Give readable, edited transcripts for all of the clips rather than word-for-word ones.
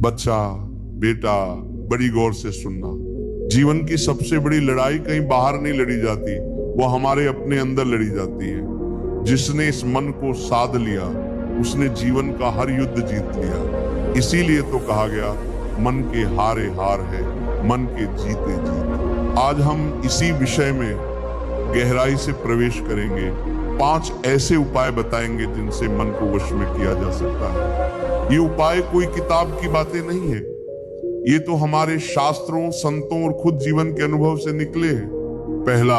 बच्चा, बेटा, बड़ी गौर से सुनना। जीवन की सबसे बड़ी लड़ाई कहीं बाहर नहीं लड़ी जाती, वो हमारे अपने अंदर लड़ी जाती है। जिसने इस मन को साध लिया उसने जीवन का हर युद्ध जीत लिया। इसीलिए तो कहा गया, मन के हारे हार है, मन के जीते जीत। आज हम इसी विषय में गहराई से प्रवेश करेंगे। 5 ऐसे उपाय बताएंगे जिनसे मन को वश में किया जा सकता है। ये उपाय कोई किताब की बातें नहीं है, ये तो हमारे शास्त्रों, संतों और खुद जीवन के अनुभव से निकले हैं। पहला,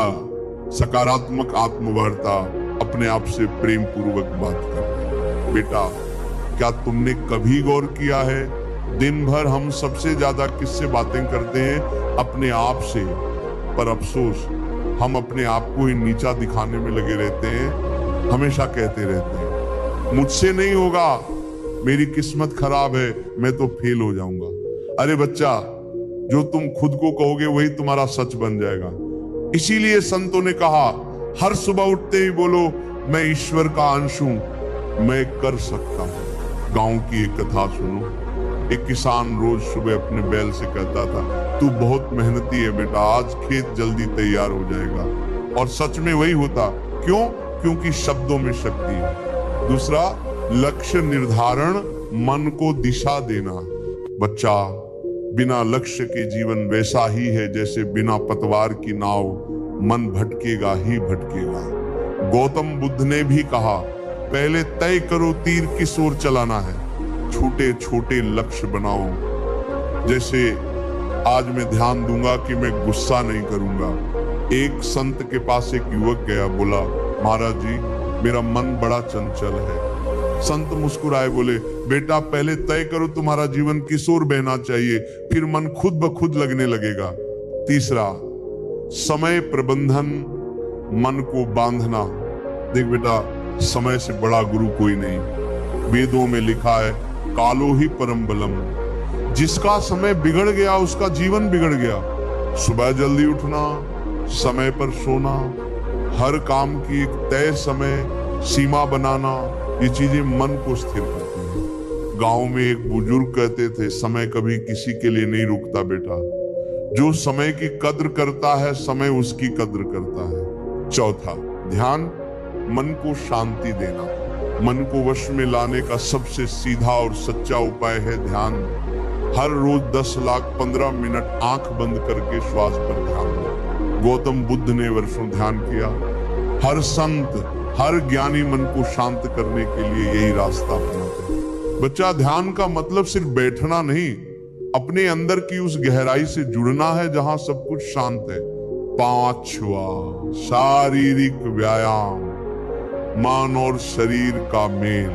सकारात्मक आत्मवार्ता, अपने आप से प्रेम पूर्वक बात करना। बेटा, क्या तुमने कभी गौर किया है, दिन भर हम सबसे ज्यादा किससे बातें करते हैं? अपने आप से। पर अफसोस, हम अपने आप को ही नीचा दिखाने में लगे रहते हैं। हमेशा कहते रहते हैं, मुझसे नहीं होगा, मेरी किस्मत खराब है, मैं तो फेल हो जाऊंगा। अरे बच्चा, जो तुम खुद को कहोगे वही तुम्हारा सच बन जाएगा। इसीलिए संतों ने कहा, हर सुबह उठते ही बोलो, मैं ईश्वर का अंश हूं, मैं कर सकता हूं। गांव की एक कथा सुनो। एक किसान रोज सुबह अपने बैल से कहता था, तू बहुत मेहनती है बेटा, आज खेत जल्दी तैयार हो जाएगा। और सच में वही होता। क्यों? क्योंकि शब्दों में शक्ति है। दूसरा, लक्ष्य निर्धारण, मन को दिशा देना। बच्चा, बिना लक्ष्य के जीवन वैसा ही है जैसे बिना पतवार की नाव, मन भटकेगा ही भटकेगा। गौतम बुद्ध ने भी कहा, पहले तय करो तीर किस ओर चलाना है, छोटे छोटे लक्ष्य बनाओ। जैसे आज मैं ध्यान दूंगा कि मैं गुस्सा नहीं करूंगा। एक संत के पास एक युवक गया, बोला, महाराज जी, मेरा मन बड़ा चंचल है। संत मुस्कुराए, बोले, बेटा, पहले तय करो तुम्हारा जीवन किस ओर बहना चाहिए, फिर मन खुद ब खुद लगने लगेगा। तीसरा, समय प्रबंधन, मन को बांधना। देख बेटा, समय से बड़ा गुरु कोई नहीं। वेदों में लिखा है, कालो ही परम बलम। जिसका समय बिगड़ गया उसका जीवन बिगड़ गया। सुबह जल्दी उठना, समय पर सोना, हर काम की एक तय समय सीमा बनाना, ये चीजें मन को स्थिर करती हैं। गांव में एक बुजुर्ग कहते थे, समय कभी किसी के लिए नहीं रुकता बेटा। जो समय की कद्र करता है, समय उसकी कद्र करता है। चौथा, ध्यान, मन को शांति देना। मन को वश में लाने का सबसे सीधा और सच्चा उपाय है ध्यान। हर रोज 10 लाख 15 मिनट आंख बंद करके श्वास पर ध्यान दो। गौतम बुद्ध ने वर्षों ध्यान किया। हर संत, हर ज्ञानी मन को शांत करने के लिए यही रास्ता अपनाते हैं। बच्चा, ध्यान का मतलब सिर्फ बैठना नहीं, अपने अंदर की उस गहराई से जुड़ना है जहां सब कुछ शांत है। 5वां, शारीरिक व्यायाम, मन और शरीर का मेल।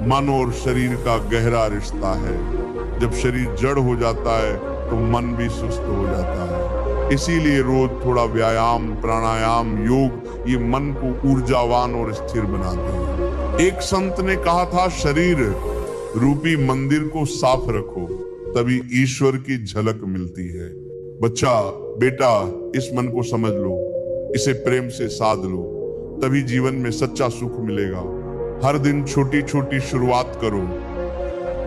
मन और शरीर का गहरा रिश्ता है। जब शरीर जड़ हो जाता है तो मन भी सुस्त हो जाता है। इसीलिए रोज थोड़ा व्यायाम, प्राणायाम, योग, ये मन को ऊर्जावान और स्थिर बनाते हैं। एक संत ने कहा था, शरीर रूपी मंदिर को साफ रखो, तभी ईश्वर की झलक मिलती है। बच्चा, बेटा, इस मन को समझ लो, इसे प्रेम से साध लो, तभी जीवन में सच्चा सुख मिलेगा। हर दिन छोटी छोटी शुरुआत करो।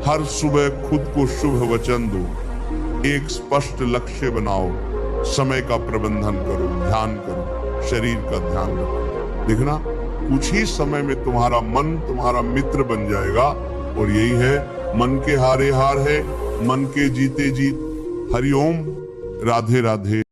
हर सुबह खुद को शुभ वचन दो। एक स्पष्ट लक्ष्य बनाओ। समय का प्रबंधन करो, ध्यान करो, शरीर का ध्यान रखो। देखना, कुछ ही समय में तुम्हारा मन तुम्हारा मित्र बन जाएगा। और यही है, मन के हारे हार है, मन के जीते जीत। हरिओम, राधे राधे।